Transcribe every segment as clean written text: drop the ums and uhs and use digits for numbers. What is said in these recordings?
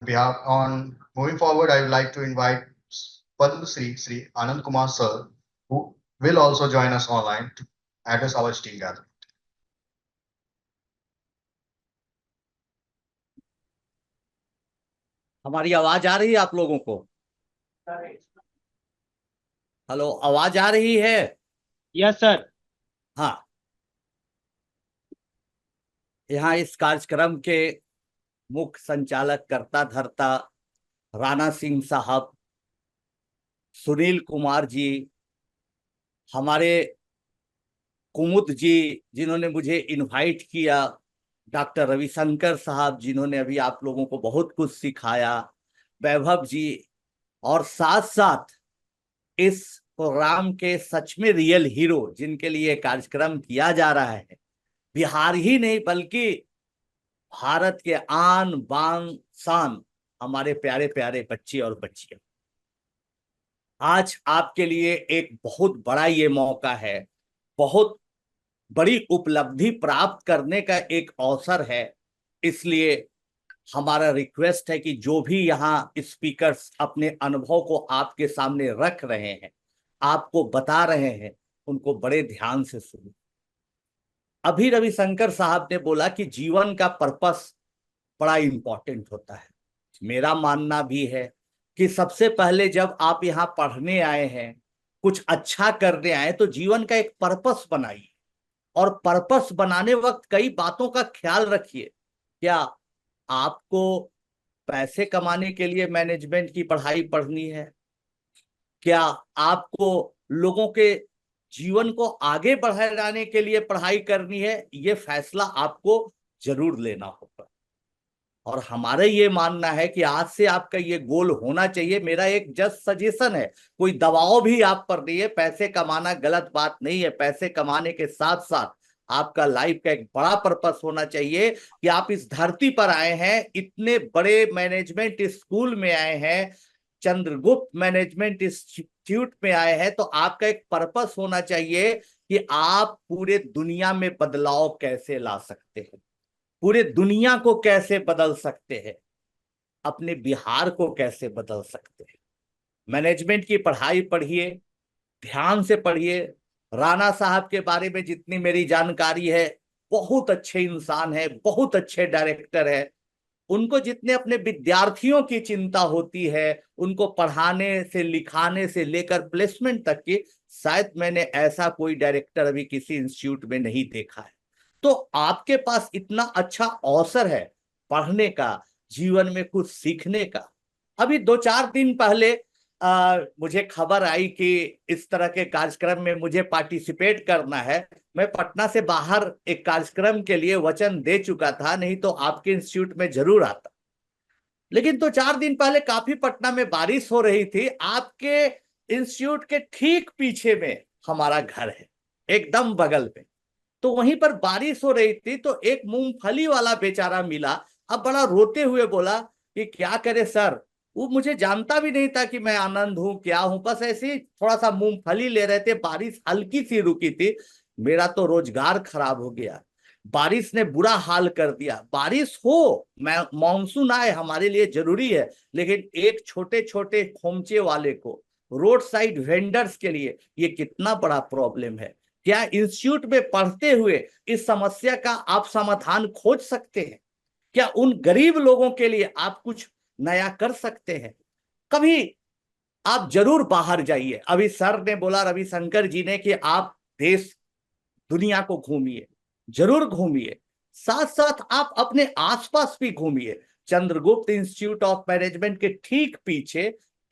behalf on moving forward, I would like to invite Padma Sri Anand Kumar sir, who will also join us online to address our esteemed gathering. हमारी आवाज आ रही है आप लोगों को? Hello, आवाज आ रही है? Yes sir. हाँ। यहाँ इस कार्यक्रम के मुख्य संचालक करता धर्ता राणा सिंह साहब, सुनील कुमार जी, हमारे कुमुद जी जिन्होंने मुझे इनवाइट किया, डॉक्टर रविशंकर साहब जिन्होंने अभी आप लोगों को बहुत कुछ सिखाया, वैभव जी, और साथ साथ इस प्रोग्राम के सच में रियल हीरो जिनके लिए कार्यक्रम किया जा रहा है, बिहार ही नहीं बल्कि भारत के आन बान शान हमारे प्यारे प्यारे बच्चे और बच्चियां। आज आपके लिए एक बहुत बड़ा ये मौका है, बहुत बड़ी उपलब्धि प्राप्त करने का एक अवसर है। इसलिए हमारा रिक्वेस्ट है कि जो भी यहाँ स्पीकर्स अपने अनुभव को आपके सामने रख रहे हैं, आपको बता रहे हैं, उनको बड़े ध्यान से सुनो। अभी रविशंकर साहब ने बोला कि जीवन का पर्पस बड़ा इंपॉर्टेंट होता है। मेरा मानना भी है कि सबसे पहले जब आप यहाँ पढ़ने आए हैं, कुछ अच्छा करने आए, तो जीवन का एक पर्पस बनाइए, और पर्पस बनाने वक्त कई बातों का ख्याल रखिए। क्या आपको पैसे कमाने के लिए मैनेजमेंट की पढ़ाई पढ़नी है? क्या आपको लोगों के जीवन को आगे बढ़ाने के लिए पढ़ाई करनी है? ये फैसला आपको जरूर लेना होगा। और हमारा ये मानना है कि आज से आपका ये गोल होना चाहिए। मेरा एक जस्ट सजेशन है, कोई दबाव भी आप पर नहीं है। पैसे कमाना गलत बात नहीं है, पैसे कमाने के साथ साथ आपका लाइफ का एक बड़ा पर्पस होना चाहिए कि आप इस धरती पर आए हैं, इतने बड़े मैनेजमेंट स्कूल में आए हैं, चंद्रगुप्त मैनेजमेंट इंस्टीट्यूट में आए हैं, तो आपका एक पर्पस होना चाहिए कि आप पूरे दुनिया में बदलाव कैसे ला सकते हैं, पूरे दुनिया को कैसे बदल सकते हैं, अपने बिहार को कैसे बदल सकते हैं। मैनेजमेंट की पढ़ाई पढ़िए, ध्यान से पढ़िए। राणा साहब के बारे में जितनी मेरी जानकारी है, बहुत अच्छे इंसान है, बहुत अच्छे डायरेक्टर है। उनको जितने अपने विद्यार्थियों की चिंता होती है, उनको पढ़ाने से लिखाने से लेकर प्लेसमेंट तक की, शायद मैंने ऐसा कोई डायरेक्टर अभी किसी इंस्टीट्यूट में नहीं देखा है। तो आपके पास इतना अच्छा अवसर है पढ़ने का, जीवन में कुछ सीखने का। अभी 2-4 दिन पहले मुझे खबर आई कि इस तरह के कार्यक्रम में मुझे पार्टिसिपेट करना है। मैं पटना से बाहर एक कार्यक्रम के लिए वचन दे चुका था, नहीं तो आपके इंस्टीट्यूट में जरूर आता। लेकिन 2-4 दिन पहले काफी पटना में बारिश हो रही थी। आपके इंस्टीट्यूट के ठीक पीछे में हमारा घर है, एकदम बगल में। तो वहीं पर बारिश हो रही थी, तो एक मूंगफली वाला बेचारा मिला। अब बड़ा रोते हुए बोला कि क्या करे सर, वो मुझे जानता भी नहीं था कि मैं आनंद हूं, क्या हूं, बस ऐसे ही थोड़ा सा मूंगफली ले रहे थे, बारिश हल्की सी रुकी थी, मेरा तो रोजगार खराब हो गया। बारिश ने बुरा हाल कर दिया। बारिश हो, मैं मानसून आए, हमारे लिए जरूरी है, लेकिन एक छोटे छोटे खोमचे वाले को, रोड साइड वेंडर्स के लिए ये कितना बड़ा प्रॉब्लम है। क्या इंस्टीट्यूट में पढ़ते हुए इस समस्या का आप समाधान खोज सकते हैं? क्या उन गरीब लोगों के लिए आप कुछ नया कर सकते हैं? कभी आप जरूर बाहर जाइए। अभी सर ने बोला, रविशंकर जी ने, कि आप देश दुनिया को घूमिए, जरूर घूमिए। साथ साथ आप अपने आसपास भी घूमिए। चंद्रगुप्त इंस्टीट्यूट ऑफ मैनेजमेंट के ठीक पीछे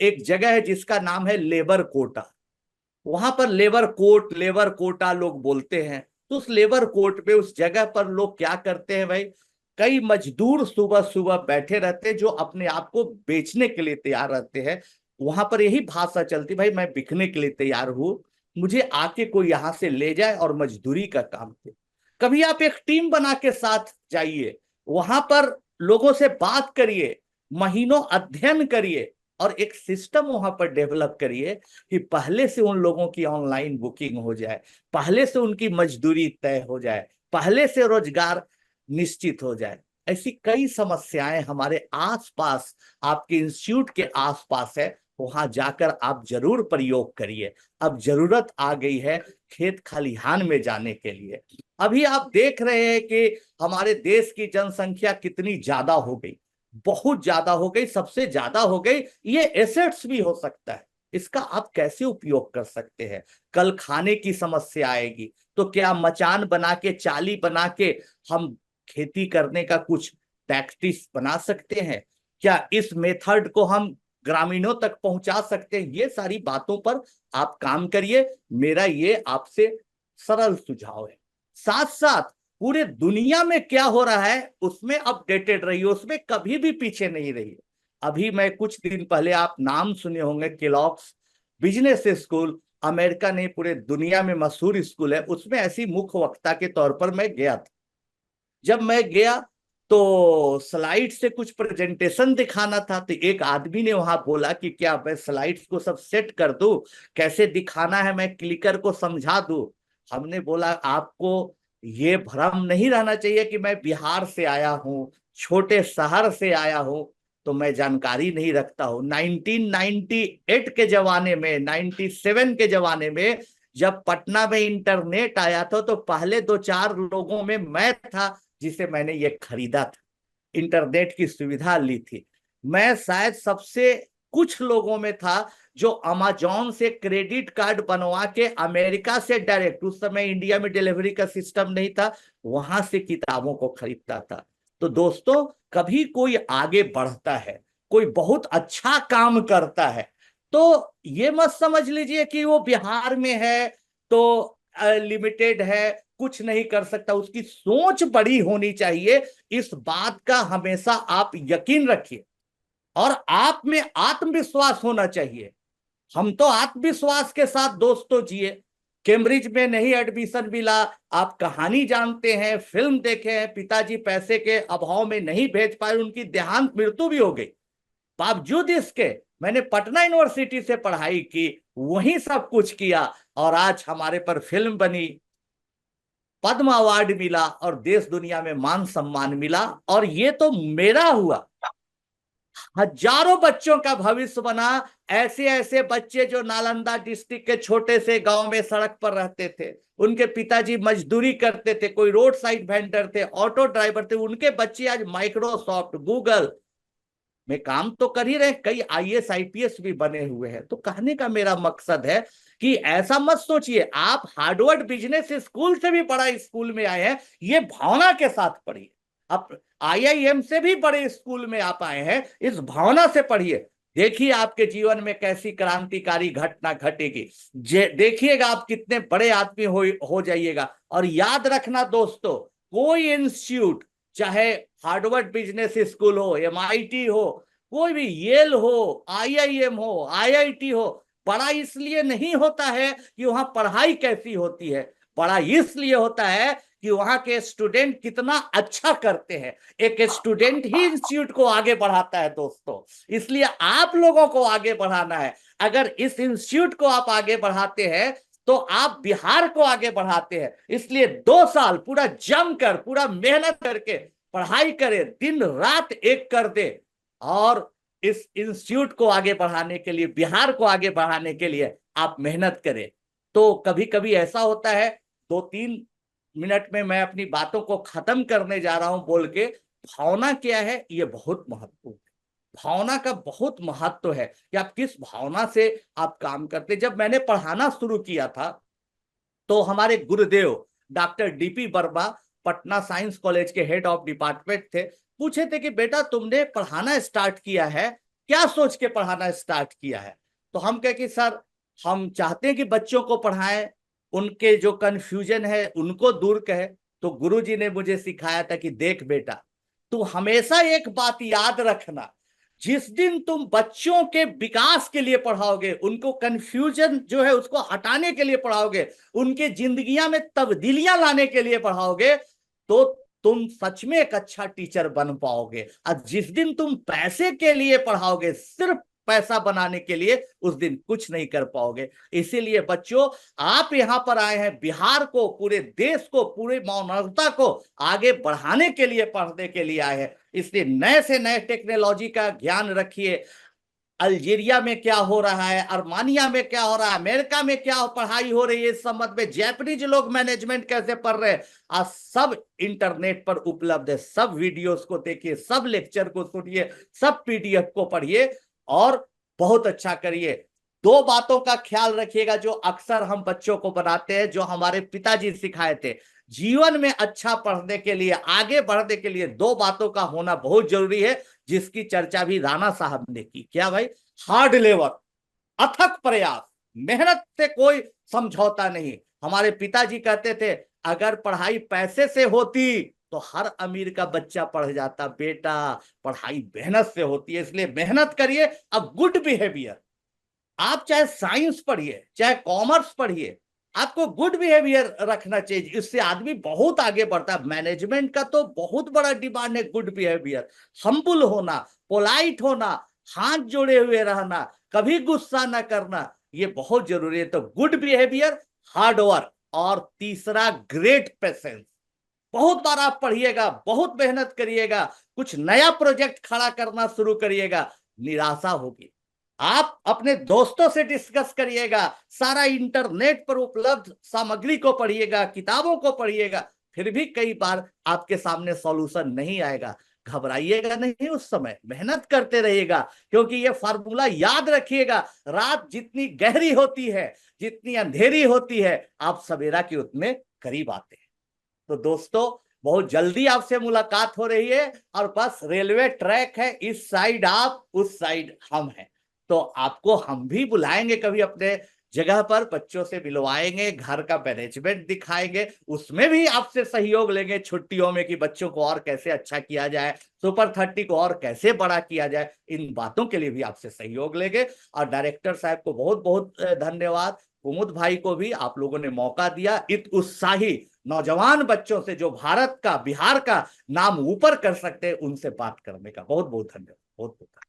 एक जगह है जिसका नाम है लेबर कोटा। वहां पर लेबर कोटा लोग बोलते हैं। तो उस लेबर कोर्ट पे, उस जगह पर लोग क्या करते हैं भाई, कई मजदूर सुबह सुबह बैठे रहते हैं जो अपने आप को बेचने के लिए तैयार रहते हैं। वहां पर यही भाषा चलती, भाई मैं बिकने के लिए तैयार हूं, मुझे आके कोई यहां से ले जाए और मजदूरी का काम दे। कभी आप एक टीम बना के साथ जाइए, वहां पर लोगों से बात करिए, महीनों अध्ययन करिए, और एक सिस्टम वहां पर डेवलप करिए कि पहले से उन लोगों की ऑनलाइन बुकिंग हो जाए, पहले से उनकी मजदूरी तय हो जाए, पहले से रोजगार निश्चित हो जाए। ऐसी कई समस्याएं हमारे आसपास, आपके इंस्टीट्यूट के आसपास है, वहां जाकर आप जरूर प्रयोग करिए। अब जरूरत आ गई है खेत खलिहान में जाने के लिए। अभी आप देख रहे हैं कि हमारे देश की जनसंख्या कितनी ज्यादा हो गई, बहुत ज्यादा हो गई, सबसे ज्यादा हो गई। ये एसेट्स भी हो सकता है, इसका आप कैसे उपयोग कर सकते हैं। कल खाने की समस्या आएगी तो क्या मचान बना के, चाली बना के हम खेती करने का कुछ टैक्टिस बना सकते हैं? क्या इस मेथड को हम ग्रामीणों तक पहुंचा सकते हैं? ये सारी बातों पर आप काम करिए, मेरा ये आपसे सरल सुझाव है। साथ साथ पूरे दुनिया में क्या हो रहा है उसमें अपडेटेड रहिए, उसमें कभी भी पीछे नहीं रहिए। अभी मैं कुछ दिन पहले, आप नाम सुने होंगे, केलॉग्स बिजनेस स्कूल, अमेरिका नहीं पूरे दुनिया में मशहूर स्कूल है, उसमें ऐसी मुख्य वक्ता के तौर पर मैं गया था। जब मैं गया तो स्लाइड से कुछ प्रेजेंटेशन दिखाना था, तो एक आदमी ने वहां बोला कि क्या मैं स्लाइड्स को सब सेट कर दूं, कैसे दिखाना है मैं क्लिकर को समझा दूं। हमने बोला आपको ये भ्रम नहीं रहना चाहिए कि मैं बिहार से आया हूं, छोटे शहर से आया हूं, तो मैं जानकारी नहीं रखता हूं। 1998 के जमाने में, 97 के जमाने में जब पटना में इंटरनेट आया था, तो पहले 2-4 लोगों में मैं था जिसे मैंने ये खरीदा था, इंटरनेट की सुविधा ली थी। मैं शायद सबसे कुछ लोगों में था जो अमेजॉन से क्रेडिट कार्ड बनवा के अमेरिका से डायरेक्ट, उस समय इंडिया में डिलीवरी का सिस्टम नहीं था, वहां से किताबों को खरीदता था। तो दोस्तों, कभी कोई आगे बढ़ता है, कोई बहुत अच्छा काम करता है, तो ये मत समझ लीजिए कि वो बिहार में है तो लिमिटेड है, कुछ नहीं कर सकता। उसकी सोच बड़ी होनी चाहिए, इस बात का हमेशा आप यकीन रखिए। और आप में आत्मविश्वास होना चाहिए। हम तो आत्मविश्वास के साथ दोस्तों जिए। कैम्ब्रिज में नहीं एडमिशन मिला, आप कहानी जानते हैं, फिल्म देखे हैं, पिताजी पैसे के अभाव में नहीं भेज पाए, उनकी देहांत मृत्यु भी हो गई। बावजूद इसके मैंने पटना यूनिवर्सिटी से पढ़ाई की, वहीं सब कुछ किया, और आज हमारे पर फिल्म बनी, पद्म अवार्ड मिला और देश दुनिया में मान सम्मान मिला। और ये तो मेरा हुआ, हजारों बच्चों का भविष्य बना। ऐसे ऐसे बच्चे जो नालंदा डिस्ट्रिक्ट के छोटे से गांव में सड़क पर रहते थे, उनके पिताजी मजदूरी करते थे, कोई रोड साइड वेंडर थे, ऑटो ड्राइवर थे, उनके बच्चे आज माइक्रोसॉफ्ट, गूगल में काम तो कर ही रहे, कई आईएएस आईपीएस भी बने हुए हैं। तो कहने का मेरा मकसद है कि ऐसा मत सोचिए आप हार्वर्ड बिजनेस स्कूल से भी बड़ा स्कूल में आए हैं, ये भावना के साथ पढ़िए। आप आईआईएम से भी बड़े स्कूल में आप आए हैं, इस भावना से पढ़िए। देखिए आपके जीवन में कैसी क्रांतिकारी घटना घटेगी, देखिएगा आप कितने बड़े आदमी हो जाइएगा। और याद रखना दोस्तों, कोई इंस्टीट्यूट, चाहे हार्वर्ड बिजनेस स्कूल हो, एमआईटी हो, कोई भी येल हो, आईआईएम हो, आईआईटी हो, बड़ा इसलिए नहीं होता है कि वहां पढ़ाई कैसी होती है, बड़ा इसलिए होता है कि वहां के स्टूडेंट कितना अच्छा करते हैं। एक स्टूडेंट ही इंस्टीट्यूट को आगे बढ़ाता है दोस्तों, इसलिए आप लोगों को आगे बढ़ाना है। अगर इस इंस्टीट्यूट को आप आगे बढ़ाते हैं तो आप बिहार को आगे बढ़ाते हैं। इसलिए 2 साल पूरा जमकर, पूरा मेहनत करके पढ़ाई करें, दिन रात एक कर दे, और इस इंस्टीट्यूट को आगे बढ़ाने के लिए, बिहार को आगे बढ़ाने के लिए आप मेहनत करें। तो कभी कभी ऐसा होता है, 2-3 मिनट में मैं अपनी बातों को खत्म करने जा रहा हूं बोल के, भावना क्या है ये बहुत महत्वपूर्ण है। भावना का बहुत महत्व है कि आप किस भावना से आप काम करते। जब मैंने पढ़ाना शुरू किया था तो हमारे गुरुदेव doctor DP Verma, Patna science college के हेड ऑफ डिपार्टमेंट थे, पूछे थे कि बेटा तुमने पढ़ाना स्टार्ट किया है, क्या सोच के पढ़ाना स्टार्ट किया है? तो हम कहे कि सर हम चाहते हैं कि बच्चों को पढ़ाएं, उनके जो कंफ्यूजन है उनको दूर कहे। तो गुरुजी ने मुझे सिखाया था कि देख बेटा, तू हमेशा एक बात याद रखना, जिस दिन तुम बच्चों के विकास के लिए पढ़ाओगे, उनको कंफ्यूजन जो है उसको हटाने के लिए पढ़ाओगे, उनके जिंदगियां में तब्दीलियां लाने के लिए पढ़ाओगे, तो तुम सच में एक अच्छा टीचर बन पाओगे। और जिस दिन तुम पैसे के लिए पढ़ाओगे, सिर्फ पैसा बनाने के लिए उस दिन कुछ नहीं कर पाओगे। इसीलिए बच्चों, आप यहाँ पर आए हैं बिहार को, पूरे देश को, पूरे मानवता को आगे बढ़ाने के लिए, पढ़ने के लिए आए हैं। इसलिए नए से नए टेक्नोलॉजी का ज्ञान रखिए। अल्जीरिया में क्या हो रहा है, अर्मानिया में क्या हो रहा है, अमेरिका में क्या पढ़ाई हो रही है, इस संबंध में जैपनीज लोग मैनेजमेंट कैसे पढ़ रहे हैं, आज सब इंटरनेट पर उपलब्ध है। सब वीडियोस को देखिए, सब लेक्चर को सुनिए, सब पीडीएफ को पढ़िए और बहुत अच्छा करिए। दो बातों का ख्याल रखिएगा जो अक्सर हम बच्चों को बनाते हैं, जो हमारे पिताजी सिखाए थे। जीवन में अच्छा पढ़ने के लिए, आगे बढ़ने के लिए दो बातों का होना बहुत जरूरी है, जिसकी चर्चा भी राणा साहब ने की। क्या भाई? हार्ड लेबर, अथक प्रयास, मेहनत से कोई समझौता नहीं। हमारे पिताजी कहते थे अगर पढ़ाई पैसे से होती तो हर अमीर का बच्चा पढ़ जाता। बेटा, पढ़ाई मेहनत से होती है, इसलिए मेहनत करिए। अब गुड बिहेवियर, आप चाहे साइंस पढ़िए चाहे कॉमर्स पढ़िए, आपको गुड बिहेवियर रखना चाहिए। इससे आदमी बहुत आगे बढ़ता है। मैनेजमेंट का तो बहुत बड़ा डिमांड है गुड बिहेवियर, हम्बल होना, पोलाइट होना, हाथ जोड़े हुए रहना, कभी गुस्सा ना करना, ये बहुत जरूरी है। तो गुड बिहेवियर, हार्ड वर्क, और तीसरा ग्रेट पेशेंस। बहुत बार आप पढ़िएगा, बहुत मेहनत करिएगा, कुछ नया प्रोजेक्ट खड़ा करना शुरू करिएगा, निराशा होगी। आप अपने दोस्तों से डिस्कस करिएगा, सारा इंटरनेट पर उपलब्ध सामग्री को पढ़िएगा, किताबों को पढ़िएगा, फिर भी कई बार आपके सामने सॉल्यूशन नहीं आएगा। घबराइएगा नहीं, उस समय मेहनत करते रहिएगा, क्योंकि ये फार्मूला याद रखिएगा, रात जितनी गहरी होती है, जितनी अंधेरी होती है, आप सवेरा के उतने करीब आते हैं। तो दोस्तों, बहुत जल्दी आपसे मुलाकात हो रही है, और बस रेलवे ट्रैक है, इस साइड आप, उस साइड हम हैं। तो आपको हम भी बुलाएंगे कभी अपने जगह पर, बच्चों से मिलवाएंगे, घर का मैनेजमेंट दिखाएंगे, उसमें भी आपसे सहयोग लेंगे छुट्टियों में कि बच्चों को और कैसे अच्छा किया जाए, सुपर 30 को और कैसे बड़ा किया जाए, इन बातों के लिए भी आपसे सहयोग लेंगे। और डायरेक्टर साहब को बहुत बहुत धन्यवाद। कुमुद भाई को भी आप लोगों ने मौका दिया, इत उत्साही नौजवान बच्चों से जो भारत का, बिहार का नाम ऊपर कर सकते हैं, उनसे बात करने का। बहुत बहुत धन्यवाद, बहुत बहुत।